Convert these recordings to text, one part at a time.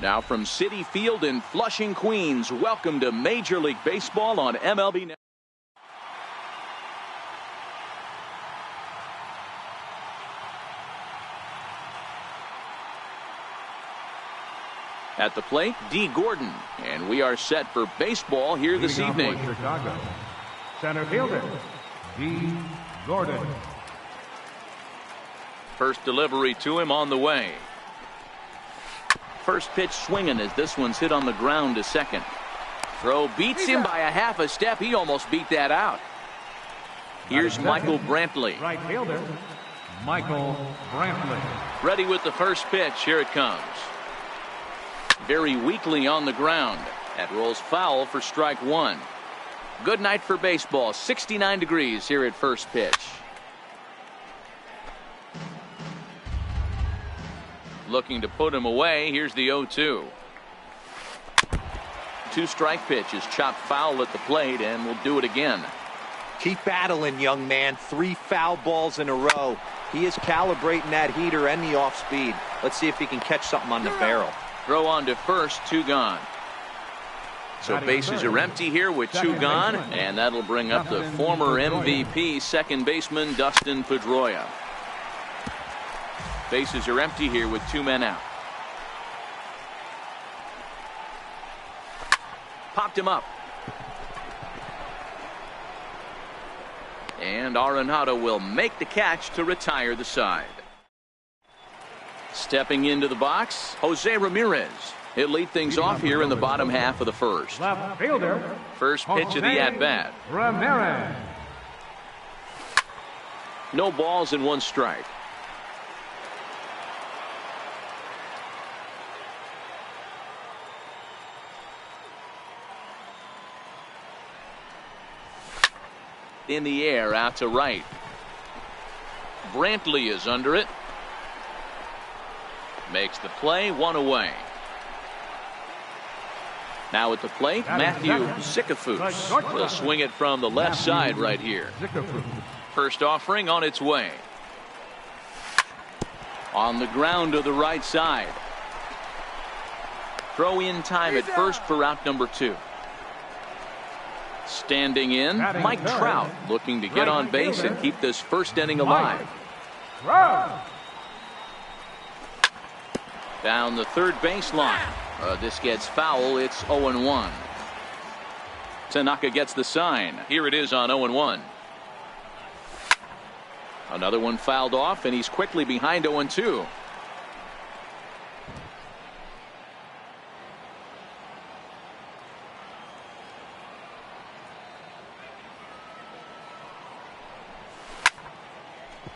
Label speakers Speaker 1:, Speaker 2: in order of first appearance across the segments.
Speaker 1: Now from Citi Field in Flushing, Queens, welcome to Major League Baseball on MLB. At the plate, D. Gordon, and we are set for baseball here this evening.
Speaker 2: Chicago, center fielder, D. Gordon.
Speaker 1: First delivery to him on the way. First pitch swinging as this one's hit on the ground to second. Throw beats him by a half a step. He almost beat that out. Here's Michael Brantley.
Speaker 2: Right fielder, Michael Brantley.
Speaker 1: Ready with the first pitch. Here it comes. Very weakly on the ground. That rolls foul for strike one. Good night for baseball. 69 degrees here at first pitch. Looking to put him away. Here's the 0-2. Two strike pitch is chopped foul at the plate, and we'll do it again.
Speaker 3: Keep battling, young man. 3 foul balls in a row. He is calibrating that heater and the off speed. Let's see if he can catch something on the barrel.
Speaker 1: Throw on to first, 2 gone. So bases are empty here with 2 gone, and that'll bring up the former MVP second baseman Dustin Pedroia. Bases are empty here with 2 men out. Popped him up. And Arenado will make the catch to retire the side. Stepping into the box, Jose Ramirez. He'll lead things off here in the bottom half of the first.
Speaker 2: Left fielder,
Speaker 1: First pitch of the at-bat.
Speaker 2: Ramirez.
Speaker 1: No balls and 1 strike. In the air out to right. Brantley is under it. Makes the play, 1 away. Now at the plate, Matthew Zicafus will swing it from the left side right here. First offering on its way. On the ground to the right side. Throw in time at first for out number 2. Standing in, Mike Trout looking to get on base and keep this first inning alive. Down the third baseline. This gets foul. It's 0-1. Tanaka gets the sign. Here it is on 0-1. Another one fouled off, and he's quickly behind 0-2.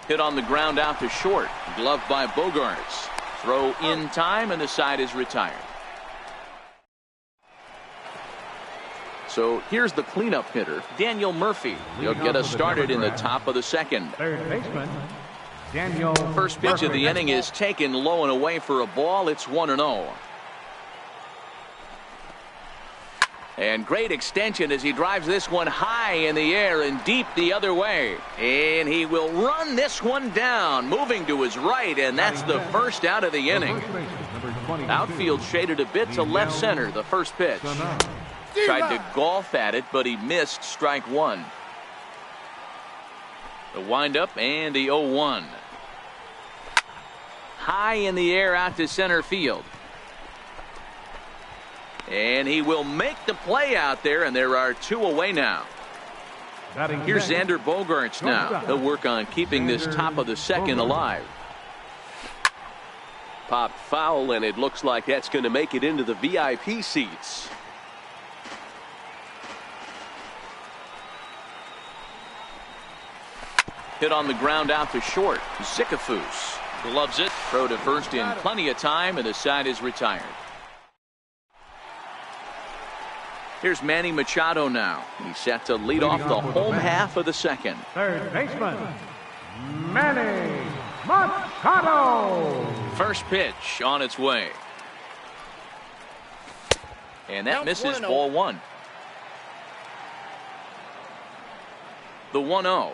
Speaker 1: Hit on the ground out to short. Gloved by Bogaerts. Throw in time, and the side is retired. So here's the cleanup hitter, Daniel Murphy. He'll get us started in the top of the second.
Speaker 2: Third baseman, Daniel
Speaker 1: First pitch of the inning is taken low and away for a ball. It's 1-0. And great extension as he drives this one high in the air and deep the other way. And he will run this one down, moving to his right, and that's the first out of the inning. Outfield shaded a bit to left center, the first pitch. Tried to golf at it, but he missed strike 1. The windup and the 0-1. High in the air out to center field. And he will make the play out there, and there are 2 away now. Here's Xander Bogaerts now. He'll work on keeping this top of the second alive.
Speaker 4: Popped foul, and it looks like that's going to make it into the VIP seats.
Speaker 1: Hit on the ground out to short. Zicafus gloves it. Throw to first in plenty of time, and the side is retired. Here's Manny Machado now. He's set to lead off the home half of the second.
Speaker 2: Third baseman, Manny Machado.
Speaker 1: First pitch on its way. And that misses, ball 1. The 1-0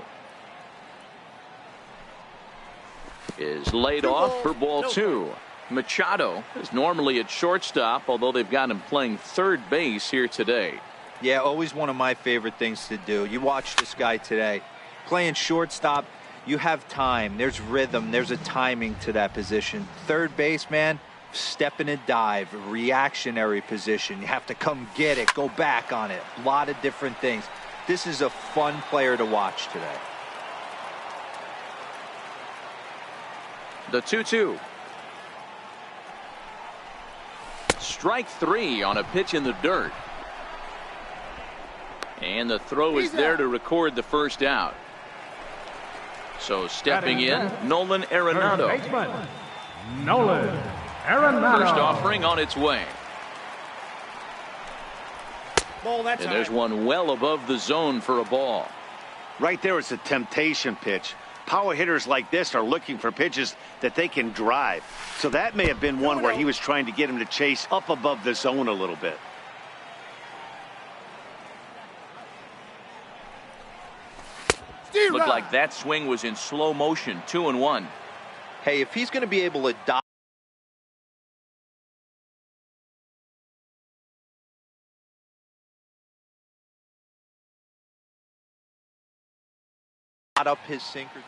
Speaker 1: is laid off for ball 2. Machado is normally at shortstop, although they've got him playing third base here today.
Speaker 3: Yeah, always one of my favorite things to do. You watch this guy today. Playing shortstop, you have time. There's rhythm. There's a timing to that position. Third base, man, step in and dive, reactionary position. You have to come get it, go back on it. A lot of different things. This is a fun player to watch today.
Speaker 1: The 2-2. Strike three on a pitch in the dirt. And the throw is there to record the first out. So stepping in, Nolan Arenado.
Speaker 2: Nolan Arenado.
Speaker 1: First offering on its way.
Speaker 5: That's
Speaker 1: And there's one well above the zone for a ball.
Speaker 5: right there. It's a temptation pitch. Power hitters like this are looking for pitches that they can drive. So that may have been one where he was trying to get him to chase up above the zone a little bit.
Speaker 1: Looked like that swing was in slow motion. 2-1.
Speaker 3: Hey, if he's going to be able to dot up his sinker.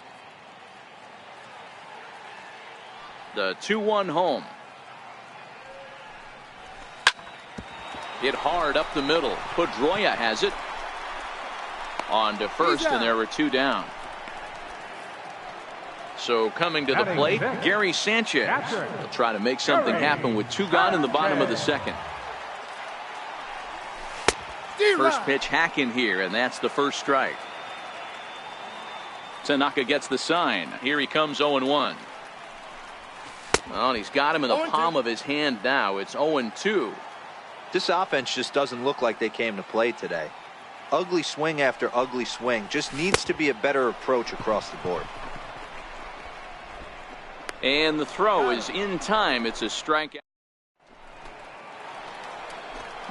Speaker 1: The 2-1 home. Hit hard up the middle. Pedroia has it. On to first, and there were two down. So coming to the plate, Gary Sanchez. He'll try to make something happen with two gone in the bottom of the second. First pitch hacking here, and that's the first strike. Tanaka gets the sign. Here he comes 0-1. Well, he's got him in the palm of his hand now. It's 0-2.
Speaker 3: This offense just doesn't look like they came to play today. Ugly swing after ugly swing. Just needs to be a better approach across the board.
Speaker 1: And the throw is in time. It's a strikeout.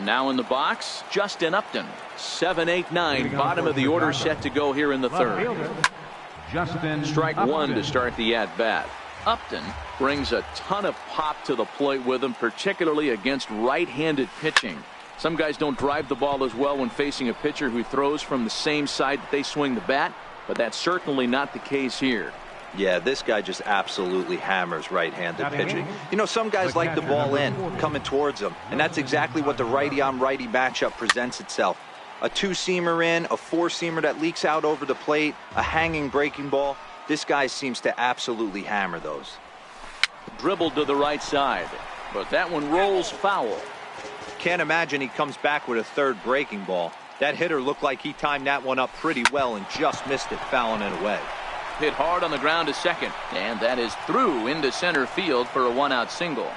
Speaker 1: Now in the box, Justin Upton. 7-8-9. Bottom of the order set to go here in the third. Strike one to start the at-bat. Upton brings a ton of pop to the plate with him, particularly against right-handed pitching. Some guys don't drive the ball as well when facing a pitcher who throws from the same side that they swing the bat, but that's certainly not the case here.
Speaker 3: Yeah, this guy just absolutely hammers right-handed pitching. You know, some guys like the ball in, coming towards them, and that's exactly what the righty-on-righty matchup presents itself. A two-seamer in, a four-seamer that leaks out over the plate, a hanging breaking ball. This guy seems to absolutely hammer those.
Speaker 1: Dribbled to the right side, but that one rolls foul.
Speaker 3: Can't imagine he comes back with a third breaking ball. That hitter looked like he timed that one up pretty well and just missed it, fouling it away.
Speaker 1: Hit hard on the ground to second, and that is through into center field for a one-out single.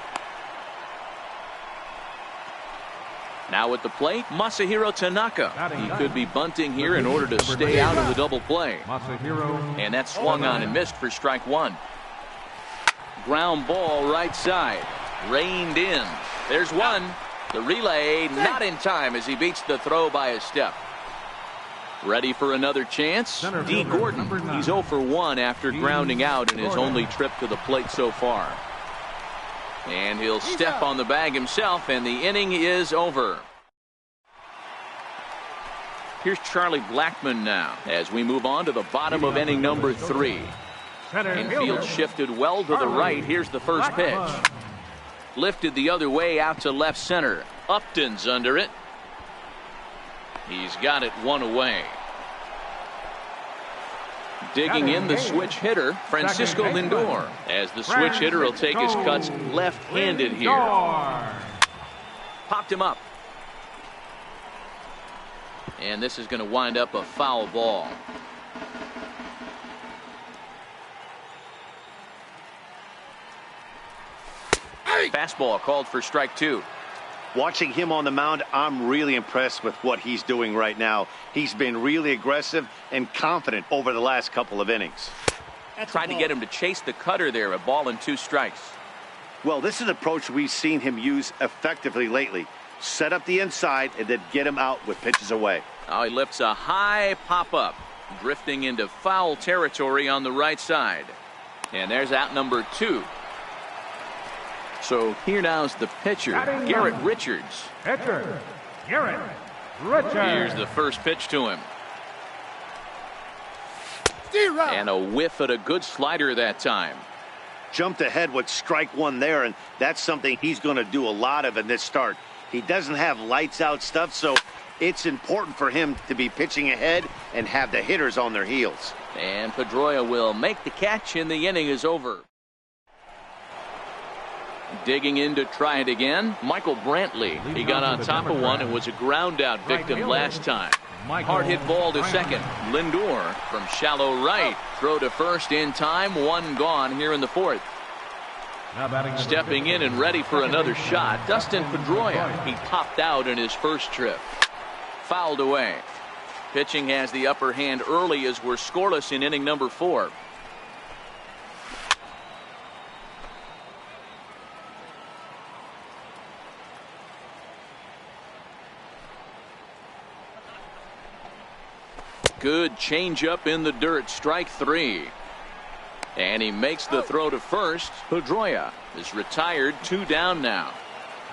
Speaker 1: Now at the plate, Masahiro Tanaka. He could be bunting here in order to stay out of the double play. And that swung on and missed for strike one. Ground ball right side. Reined in. There's one. The relay not in time as he beats the throw by a step. Ready for another chance? D. Gordon. He's 0 for 1 after grounding out in his only trip to the plate so far. And he'll step on the bag himself, and the inning is over. Here's Charlie Blackmon now as we move on to the bottom of inning number 3. Infield shifted well to the right. Here's the first pitch. Lifted the other way out to left center. Upton's under it. He's got it one away. Digging in the switch hitter, Francisco Lindor, as the switch hitter will take his cuts left-handed here. Popped him up. And this is going to wind up a foul ball. Fastball called for strike two.
Speaker 5: Watching him on the mound, I'm really impressed with what he's doing right now. He's been really aggressive and confident over the last couple of innings.
Speaker 1: Tried to get him to chase the cutter there, a ball and 2 strikes.
Speaker 5: Well, this is an approach we've seen him use effectively lately. Set up the inside and then get him out with pitches away.
Speaker 1: Now he lifts a high pop-up, drifting into foul territory on the right side. And there's out number 2. So here now's the pitcher, Garrett Richards.
Speaker 2: Pitcher, Garrett Richards.
Speaker 1: Here's the first pitch to him. And a whiff at a good slider that time.
Speaker 5: Jumped ahead with strike one there, and that's something he's going to do a lot of in this start. He doesn't have lights out stuff, so it's important for him to be pitching ahead and have the hitters on their heels.
Speaker 1: And Pedroia will make the catch, and the inning is over. Digging in to try it again, Michael Brantley. He got on top of one and was a ground out victim last time. Hard hit ball to second. Lindor from shallow right. Throw to first in time. One gone here in the fourth. Stepping in and ready for another shot, Dustin Pedroia. He popped out in his first trip. Fouled away. Pitching has the upper hand early as we're scoreless in inning number 4. Good changeup in the dirt, strike 3. And he makes the throw to first. Pedroia is retired, 2 down now.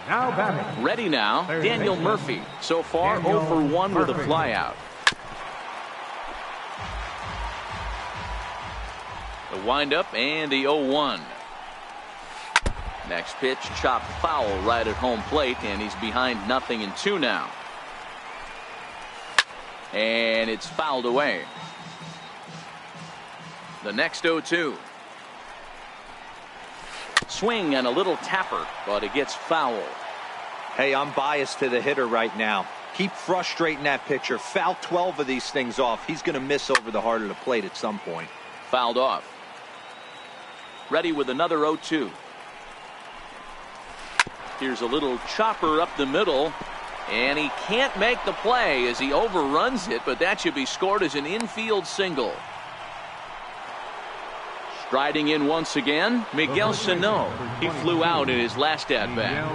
Speaker 2: Now batting.
Speaker 1: Ready now, Daniel Murphy. So far, 0 for 1 with a flyout. The windup and the 0-1. Next pitch, chopped foul right at home plate, and he's behind 0-2 now. And it's fouled away. The next 0-2. Swing and a little tapper, but it gets foul.
Speaker 3: Hey, I'm biased to the hitter right now. Keep frustrating that pitcher. Foul 12 of these things off. He's going to miss over the heart of the plate at some point.
Speaker 1: Fouled off. Ready with another 0-2. Here's a little chopper up the middle. And he can't make the play as he overruns it, but that should be scored as an infield single. Striding in once again, Miguel Sano. He flew out in his last at-bat.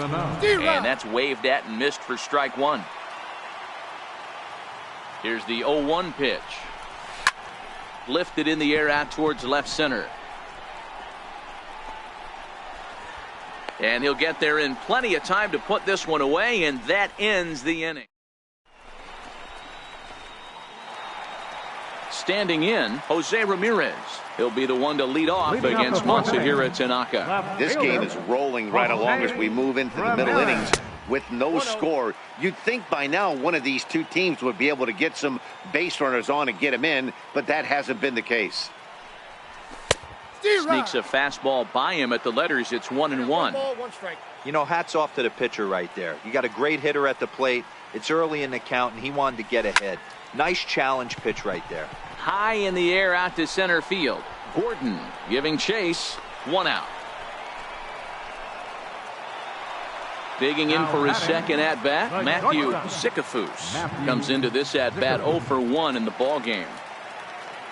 Speaker 1: And that's waved at and missed for strike 1. Here's the 0-1 pitch. Lifted in the air out towards left center. And he'll get there in plenty of time to put this one away, and that ends the inning. Standing in, Jose Ramirez. He'll be the one to lead off against Matsuhiro Tanaka.
Speaker 5: This game is rolling right along as we move into the middle innings with no score. You'd think by now one of these two teams would be able to get some base runners on and get them in, but that hasn't been the case.
Speaker 1: Sneaks a fastball by him at the letters. It's 1-1.
Speaker 3: You know, hats off to the pitcher right there. You got a great hitter at the plate. It's early in the count, and he wanted to get ahead. Nice challenge pitch right there.
Speaker 1: High in the air out to center field. Gordon giving chase. 1 out. Digging in for his second at-bat, Matthew Sikafus comes into this at-bat 0 for 1 in the ball game.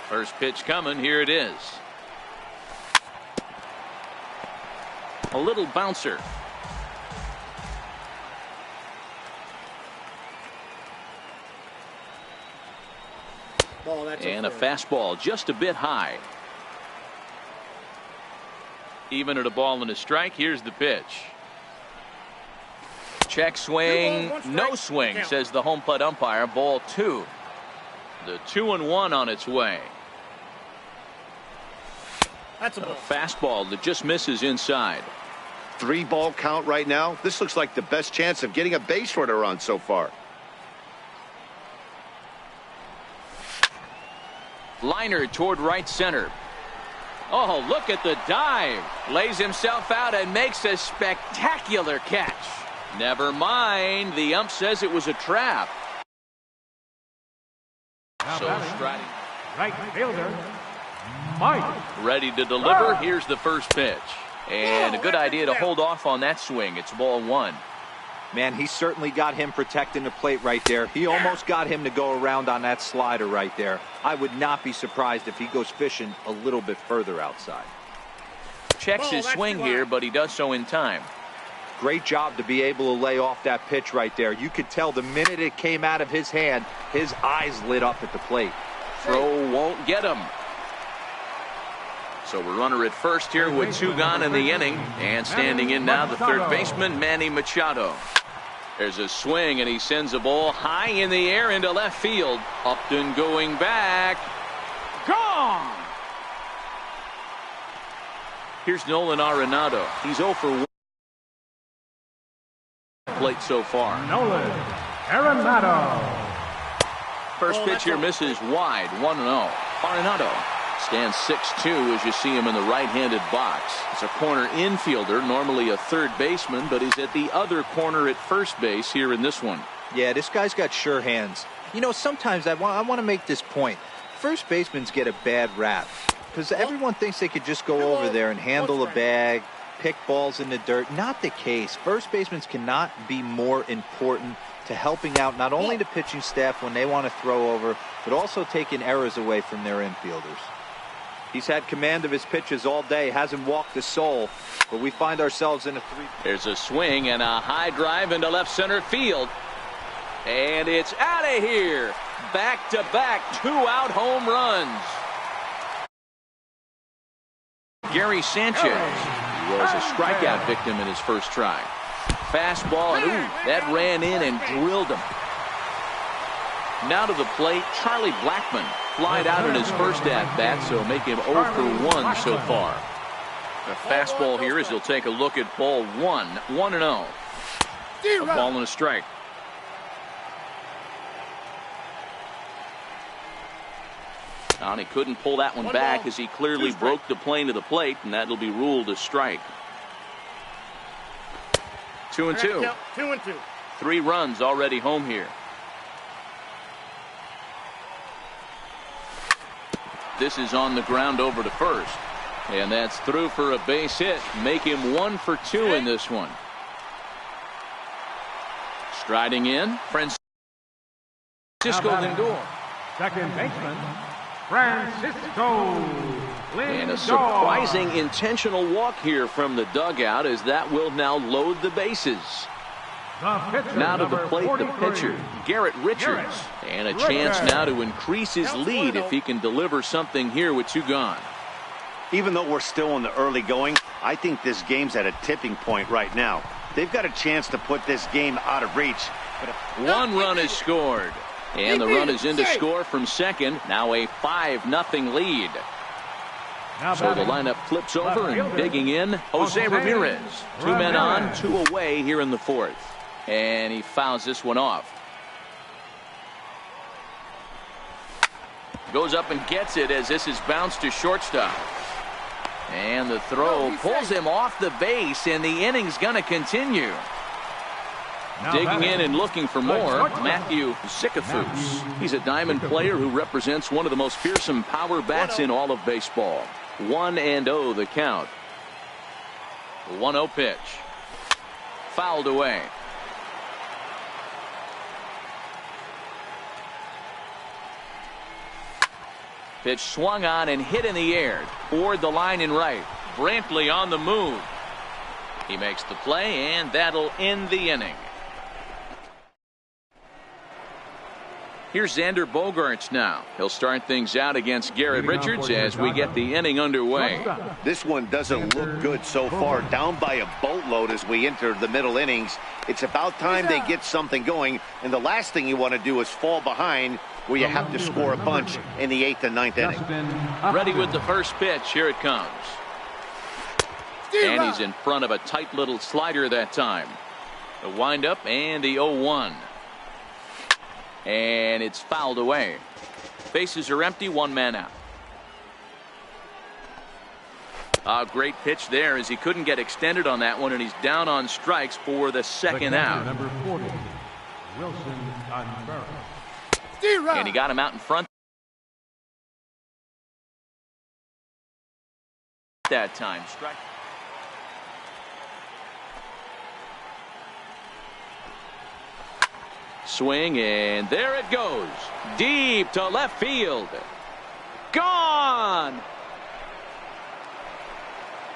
Speaker 1: First pitch coming. Here it is. A little bouncer. And a fastball just a bit high. Even at a ball and a strike. Here's the pitch. Check swing. No swing, says the home plate umpire. Ball 2. The 2-1 on its way. That's a fastball that just misses inside.
Speaker 5: 3-ball count right now. This looks like the best chance of getting a base runner on so far.
Speaker 1: Liner toward right center. Oh, look at the dive. Lays himself out and makes a spectacular catch. Never mind. The ump says it was a trap. So striding.
Speaker 2: Right fielder, Mike.
Speaker 1: Ready to deliver. Here's the first pitch. And a good idea to hold off on that swing. It's ball 1.
Speaker 3: Man, he certainly got him protecting the plate right there. He almost got him to go around on that slider right there. I would not be surprised if he goes fishing a little bit further outside.
Speaker 1: Checks his swing here, but he does so in time.
Speaker 3: Great job to be able to lay off that pitch right there. You could tell the minute it came out of his hand, his eyes lit up at the plate.
Speaker 1: Throw won't get him. So we're runner at first here with 2 gone in the inning. And standing in now, the third baseman, Manny Machado. There's a swing, and he sends a ball high in the air into left field. Upton going back. Gone! Here's Nolan Arenado. He's 0 for 1. Plate so far.
Speaker 2: Nolan Arenado.
Speaker 1: First pitch here misses wide. 1-0. Arenado stands 6'2" as you see him in the right-handed box. It's a corner infielder, normally a third baseman, but he's at the other corner at first base here in this one.
Speaker 3: Yeah, this guy's got sure hands. You know, sometimes I want to make this point. First basemans get a bad rap because everyone thinks they could just go over there and handle a bag, pick balls in the dirt. Not the case. First basemen cannot be more important to helping out not only the pitching staff when they want to throw over, but also taking errors away from their infielders. He's had command of his pitches all day, hasn't walked a soul, but we find ourselves in a 3.
Speaker 1: There's a swing and a high drive into left center field. And it's out of here. Back-to-back 2-out home runs. Gary Sanchez. He was a strikeout victim in his first try. Fastball, and ooh, that ran in and drilled him. Now to the plate, Charlie Blackmon flied out in his first at-bat, so make him 0 for 1 so far. The fastball here as he'll take a look at ball 1, 1-0. A ball and a strike. And he couldn't pull that one back as he clearly broke the plane to the plate, and that'll be ruled a strike. 2-2.
Speaker 5: 2-2.
Speaker 1: 3 runs already home here. This is on the ground over to first. And that's through for a base hit. Make him 1 for 2 in this one. Striding in, Francisco Lindor.
Speaker 2: Second baseman, Francisco Lindor.
Speaker 1: And a surprising intentional walk here from the dugout as that will now load the bases. Now to the plate, the pitcher, Garrett Richards. And a chance now to increase his lead if he can deliver something here with 2 gone.
Speaker 5: Even though we're still in the early going, I think this game's at a tipping point right now. They've got a chance to put this game out of reach. But
Speaker 1: 1 run is scored. And the run is in to score from second. Now a 5-0 lead. So the lineup flips over and digging in, Jose Ramirez. 2 men on, 2 away here in the 4th. And he fouls this one off. Goes up and gets it as this is bounced to shortstop. And the throw pulls him off the base, and the inning's going to continue. Digging in and looking for more, Matthew Zickafoose. He's a diamond player who represents one of the most fearsome power bats in all of baseball. 1-0 the count. The 1-0 pitch. Fouled away. Pitch swung on and hit in the air toward the line and right. Brantley on the move. He makes the play, and that'll end the inning. Here's Xander Bogaerts now. He'll start things out against Garrett Richards as we get the inning underway.
Speaker 5: this one doesn't look good so far. Down by a boatload as we enter the middle innings. It's about time they get something going, and the last thing you want to do is fall behind where you have to score a bunch in the 8th and 9th inning.
Speaker 1: Ready with the first pitch. Here it comes. And he's in front of a tight little slider that time. The windup and the 0-1. And it's fouled away. Bases are empty, 1 man out. A great pitch there as he couldn't get extended on that one, and he's down on strikes for the second out.
Speaker 2: Number 40, Wilson Contreras.
Speaker 1: And he got him out in front that time. Strike. Swing, and there it goes. Deep to left field. Gone!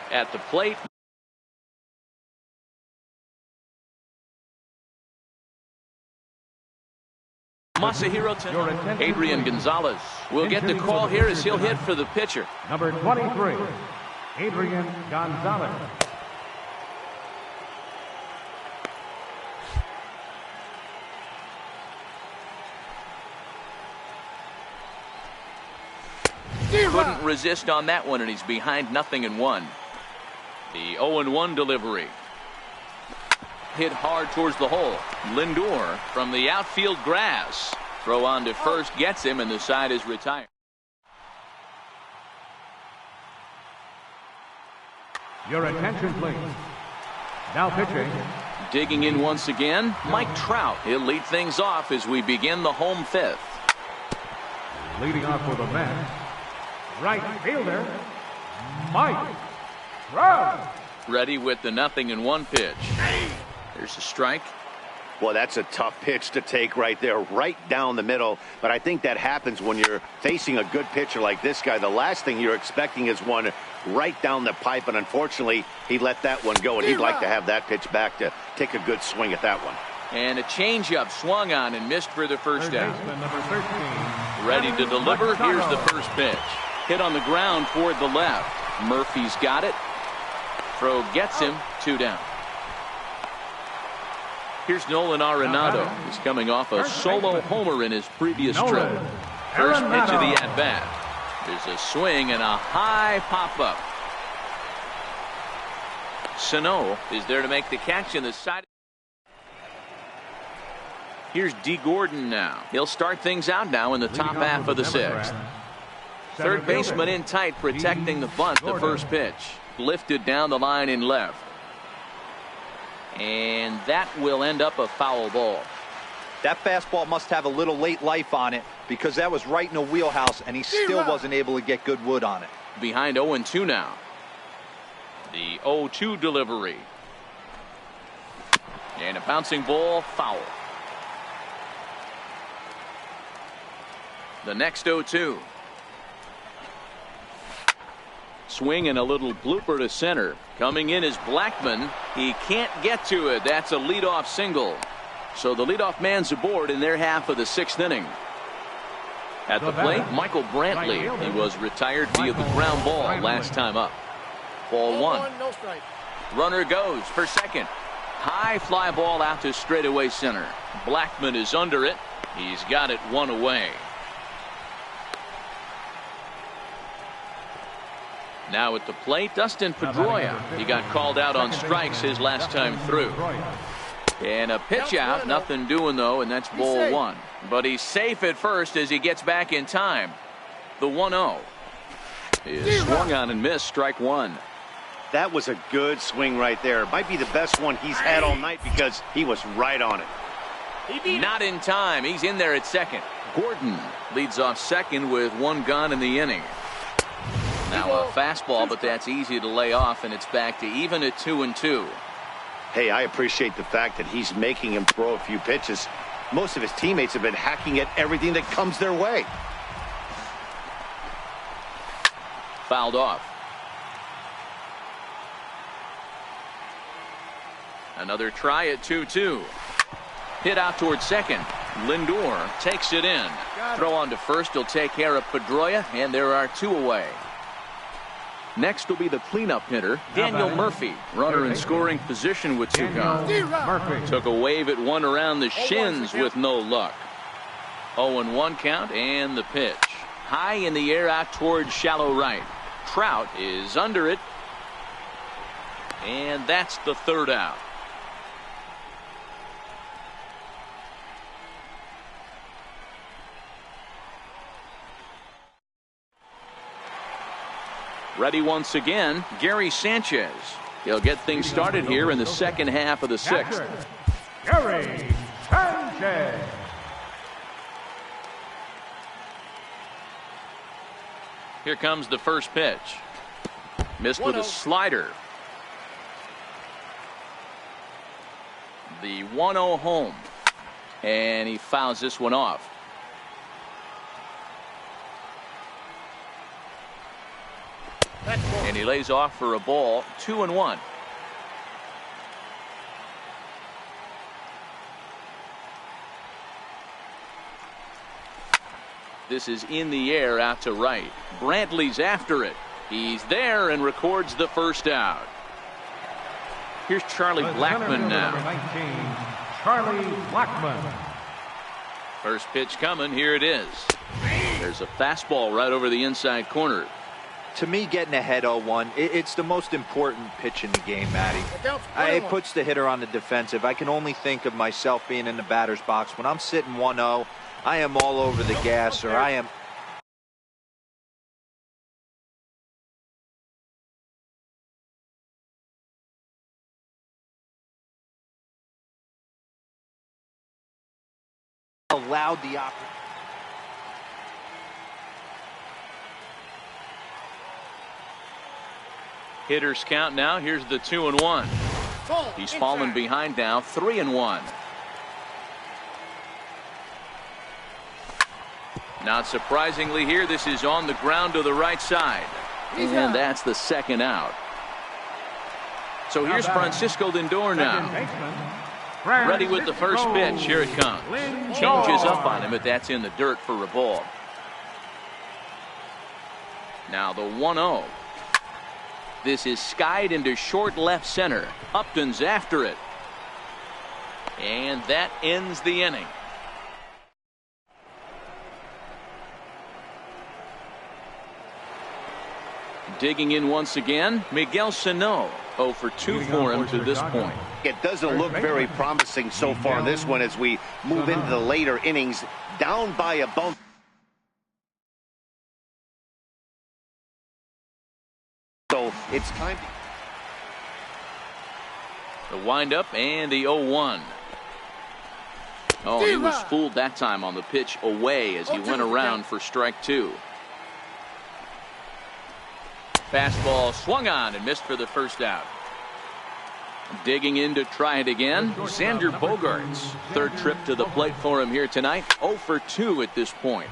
Speaker 1: At the plate. Masahiro
Speaker 2: Your attention,
Speaker 1: Adrian
Speaker 2: please.
Speaker 1: Gonzalez will get the
Speaker 2: Introducing
Speaker 1: call
Speaker 2: the
Speaker 1: here
Speaker 2: pitcher
Speaker 1: as he'll hit
Speaker 2: tonight.
Speaker 1: for the pitcher.
Speaker 2: Number 23, Adrian Gonzalez.
Speaker 1: Couldn't resist on that one, and he's behind 0-1. The 0-1 delivery. Hit hard towards the hole. Lindor from the outfield grass. Throw on to first gets him, and the side is retired.
Speaker 2: Your attention, please. Now pitching,
Speaker 1: Digging in once again, Mike Trout. He'll lead things off as we begin the home fifth.
Speaker 2: leading off for the Mets, right fielder, Mike Trout.
Speaker 1: Ready with the 0-1 pitch. There's a strike.
Speaker 5: Well, that's a tough pitch to take right there, right down the middle. But I think that happens when you're facing a good pitcher like this guy. The last thing you're expecting is one right down the pipe, and unfortunately, he let that one go, and he'd like to have that pitch back to take a good swing at that one.
Speaker 1: And a changeup swung on and missed for the first
Speaker 2: Third
Speaker 1: down.
Speaker 2: baseman, number 13.
Speaker 1: Ready to deliver.
Speaker 2: Machado.
Speaker 1: Here's the first pitch. Hit on the ground toward the left. Murphy's got it. Throw gets him. 2 down. Here's Nolan Arenado. He's coming off a solo homer in his previous trip. First pitch of the at-bat. There's a swing and a high pop-up. Sano is there to make the catch in the side. Here's D. Gordon now. He'll start things out now in the top half of the sixth. Third baseman in tight, protecting the bunt. The first pitch lifted down the line in left. And that will end up a foul ball.
Speaker 3: That fastball must have a little late life on it because that was right in the wheelhouse, and he still wasn't able to get good wood on it.
Speaker 1: Behind 0-2 now. The 0-2 delivery. And a bouncing ball, foul. The next 0-2. Swing and a little blooper to center. Coming in is Blackman. He can't get to it. That's a leadoff single. So the leadoff man's aboard in their half of the sixth inning. At the plate, Michael Brantley. He was retired via the ground ball last time up. Ball one.
Speaker 6: No strike.
Speaker 1: Runner goes for second. High fly ball out to straightaway center. Blackman is under it. He's got it one away. Now at the plate, Dustin Pedroia. He got called out on strikes his last time through. And a pitch out, nothing doing though, and that's ball one. But he's safe at first as he gets back in time. The 1-0 is swung on and missed, strike one.
Speaker 5: That was a good swing right there. Might be the best one he's had all night because he was right on it.
Speaker 1: Not in time. He's in there at second. Gordon leads off second with one gone in the inning. Now a fastball, but that's easy to lay off, and it's back to even at 2-2.
Speaker 5: Hey, I appreciate the fact that he's making him throw a few pitches. Most of his teammates have been hacking at everything that comes their way.
Speaker 1: Fouled off. Another try at 2-2. Hit out towards second. Lindor takes it in. Throw on to first. He'll take care of Pedroia, and there are two away. Next will be the cleanup hitter, Daniel Murphy. Runner in scoring position with two gone.
Speaker 2: Murphy.
Speaker 1: Took a wave at one around the shins with no luck. 0-1 count and the pitch. High in the air out towards shallow right. Trout is under it. And that's the third out. Ready once again, Gary Sanchez. He'll get things started here in the second half of the sixth.
Speaker 2: Gary Sanchez.
Speaker 1: Here comes the first pitch. Missed with a slider. The 1-0 home. And he fouls this one off. And he lays off for a ball. 2-1. This is in the air out to right. Brantley's after it. He's there and records the first out. Here's Charlie Blackmon now.
Speaker 2: Number 19, Charlie Blackmon.
Speaker 1: First pitch coming. Here it is. There's a fastball right over the inside corner.
Speaker 3: To me, getting ahead 0-1, it's the most important pitch in the game, Matty. It puts the hitter on the defensive. I can only think of myself being in the batter's box. When I'm sitting 1-0, I am all over the gas, or I am... allowed the opportunity.
Speaker 1: Hitters count now. Here's the 2-1. He's fallen behind now, 3-1. Not surprisingly here, this is on the ground to the right side. And that's the second out. So here's Francisco Lindor now. Ready with the first pitch. Here it comes. Changes up on him, but that's in the dirt for a ball. Now the 1-0. This is skied into short left center. Upton's after it. And that ends the inning. Digging in once again, Miguel Sano. 0 for 2 for him to this point.
Speaker 5: It doesn't look very promising so far in this one as we move into the later innings. Down by a bump. So it's time.
Speaker 1: The windup and the 0-1. Oh, he was fooled that time on the pitch away as he went around for strike 2. Fastball swung on and missed for the first out. Digging in to try it again, Xander Bogaerts. Third trip to the plate for him here tonight. 0 for 2 at this point.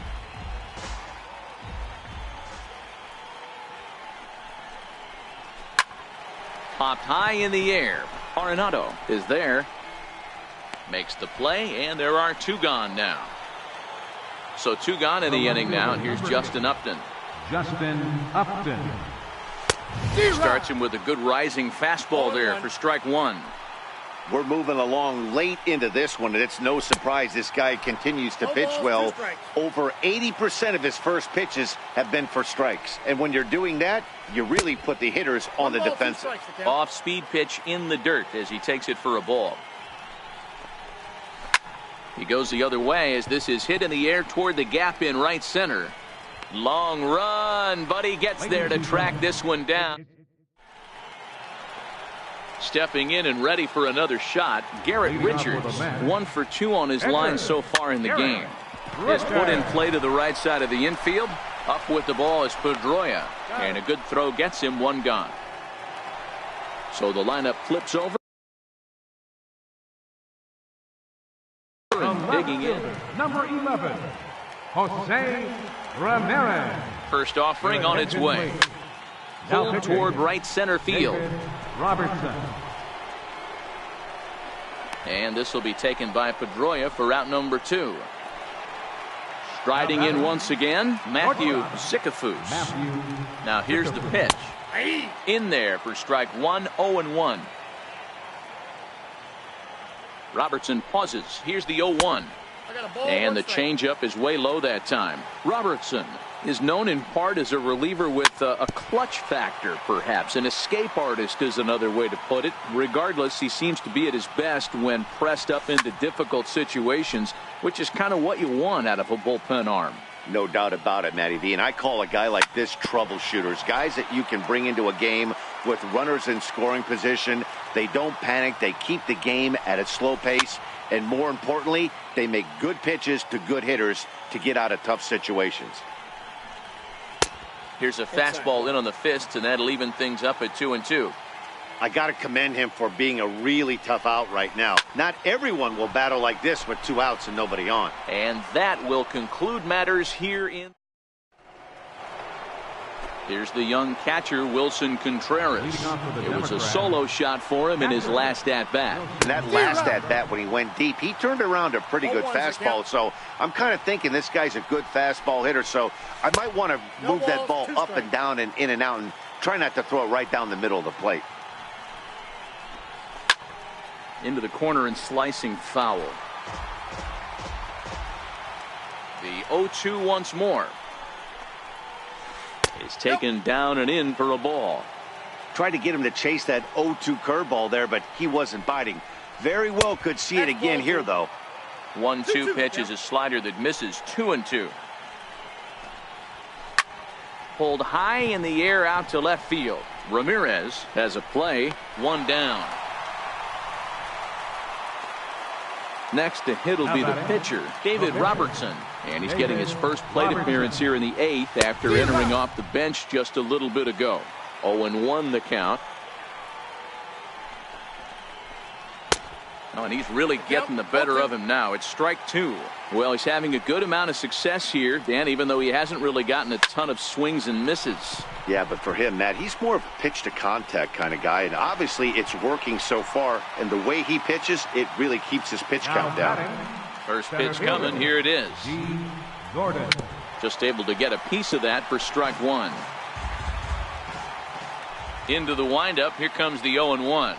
Speaker 1: Popped high in the air. Arenado is there. Makes the play, and there are 2 gone now. So 2 gone in the inning now, and here's Justin Upton.
Speaker 2: Justin Upton.
Speaker 1: Starts him with a good rising fastball there for strike 1.
Speaker 5: We're moving along late into this one, and it's no surprise this guy continues to pitch well. Over 80% of his first pitches have been for strikes. And when you're doing that, you really put the hitters on the defensive.
Speaker 1: Off-speed pitch in the dirt as he takes it for a ball. He goes the other way as this is hit in the air toward the gap in right center. Long run, but he gets there to track this one down. Stepping in and ready for another shot, Garrett Richards. 1 for 2 on his line so far in the game. His put in play to the right side of the infield. Up with the ball is Pedroia, and a good throw gets him 1 gone. So the lineup flips over. Digging in.
Speaker 2: Number 11, Jose Ramirez.
Speaker 1: First offering on its way. Pulled toward right center field.
Speaker 2: Robertson.
Speaker 1: And this will be taken by Pedroia for out number 2. Striding in once again, Matthew Sikafus. Now here's the pitch. In there for strike 1, 0-1. Robertson pauses. Here's the 0-1. And the changeup is way low that time. Robertson is known in part as a reliever with a clutch factor, perhaps. An escape artist is another way to put it. Regardless, he seems to be at his best when pressed up into difficult situations, which is kind of what you want out of a bullpen arm.
Speaker 5: No doubt about it, Matty V. And I call a guy like this troubleshooters. Guys that you can bring into a game with runners in scoring position. They don't panic. They keep the game at a slow pace. And more importantly, they make good pitches to good hitters to get out of tough situations.
Speaker 1: Here's a fastball in on the fist, and that'll even things up at 2-2.
Speaker 5: I got to commend him for being a really tough out right now. Not everyone will battle like this with 2 outs and nobody on.
Speaker 1: And that will conclude matters here in. Here's the young catcher, Wilson Contreras. It was a solo shot for him in his last at-bat.
Speaker 5: And that last at-bat, when he went deep, he turned around a pretty good fastball. So I'm kind of thinking this guy's a good fastball hitter. So I might want to move that ball up and down and in and out and try not to throw it right down the middle of the plate.
Speaker 1: Into the corner and slicing foul. The 0-2 once more. Is taken down and in for a ball.
Speaker 5: Tried to get him to chase that 0-2 curveball there, but he wasn't biting. Very well could see it again here, though.
Speaker 1: 1-2 pitch is a slider that misses. 2-2. Pulled high in the air out to left field. Ramirez has a play. 1 down. Next to hit will be the pitcher, David Robertson. And he's getting his first plate appearance here in the 8th after entering off the bench just a little bit ago. 0-1 the count. Oh, and he's really getting the better of him now. It's strike 2. Well, he's having a good amount of success here, Dan, even though he hasn't really gotten a ton of swings and misses.
Speaker 5: Yeah, but for him, Matt, he's more of a pitch-to-contact kind of guy, and obviously it's working so far, and the way he pitches, it really keeps his pitch count down.
Speaker 1: First pitch coming. Here it is. Just able to get a piece of that for strike 1. Into the windup. Here comes the 0-1.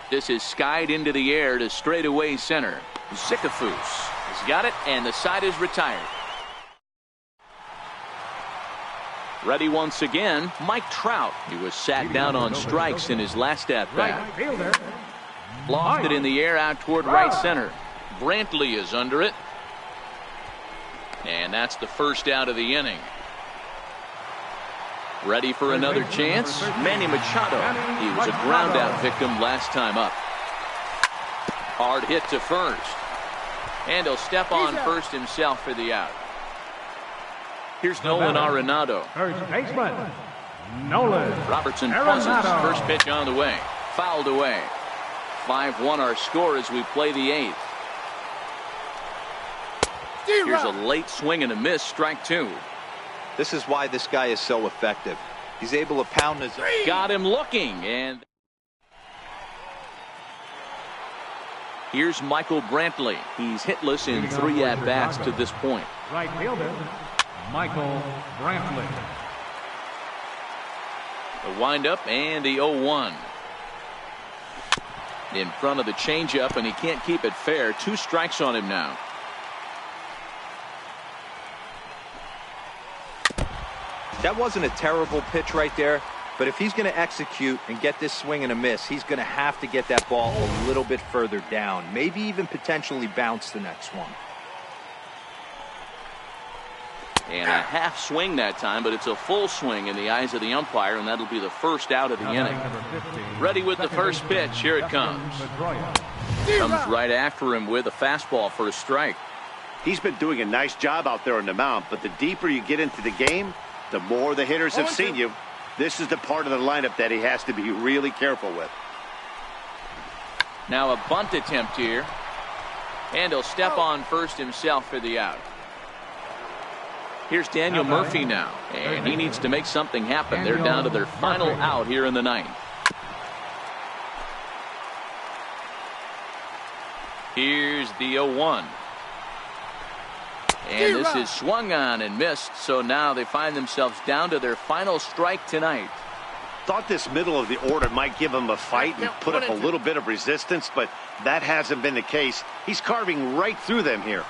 Speaker 1: This is skied into the air to straightaway center. Zickafoos has got it, and the side is retired. Ready once again, Mike Trout. He was sat down on strikes in his last at-bat. Lofted in the air out toward right center. Brantley is under it. And that's the first out of the inning. Ready for another chance? Manny Machado. He was a ground out victim last time up. Hard hit to first. And he'll step on first himself for the out. Here's Nolan Arenado.
Speaker 2: First baseman, Nolan.
Speaker 1: Robertson pauses. First pitch on the way. Fouled away. 5-1 our score as we play the 8th. Here's a late swing and a miss. Strike 2.
Speaker 3: This is why this guy is so effective. He's able to pound his...
Speaker 1: Got him looking. And here's Michael Brantley. He's hitless in 3 at-bats to this point.
Speaker 2: Right fielder, Michael Brantley.
Speaker 1: The windup and the 0-1. In front of the changeup, and he can't keep it fair. 2 strikes on him now.
Speaker 3: That wasn't a terrible pitch right there, but if he's going to execute and get this swing and a miss, he's going to have to get that ball a little bit further down, maybe even potentially bounce the next one.
Speaker 1: And a half swing that time, but it's a full swing in the eyes of the umpire, and that'll be the first out of the inning. Ready with the first pitch. Here it comes. Comes right after him with a fastball for a strike.
Speaker 5: He's been doing a nice job out there on the mound, but the deeper you get into the game, the more the hitters have seen you. This is the part of the lineup that he has to be really careful with.
Speaker 1: Now a bunt attempt here. And he'll step on first himself for the out. Here's Daniel Murphy now. And he needs to make something happen. They're down to their final out here in the 9th. Here's the 0-1. And this is swung on and missed, so now they find themselves down to their final strike tonight.
Speaker 5: Thought this middle of the order might give him a fight and put up a little bit of resistance, but that hasn't been the case. He's carving right through them here.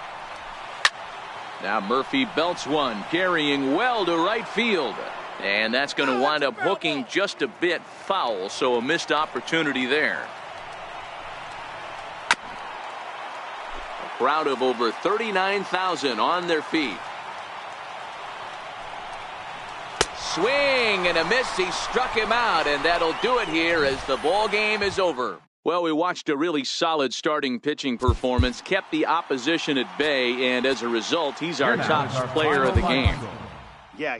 Speaker 1: Now Murphy belts one, carrying well to right field. And that's going to wind up hooking just a bit foul, so a missed opportunity there. Crowd of over 39,000 on their feet. Swing and a miss. He struck him out, and that'll do it here as the ball game is over. Well, we watched a really solid starting pitching performance, kept the opposition at bay, and as a result, he's our top player of the game.
Speaker 5: Yeah.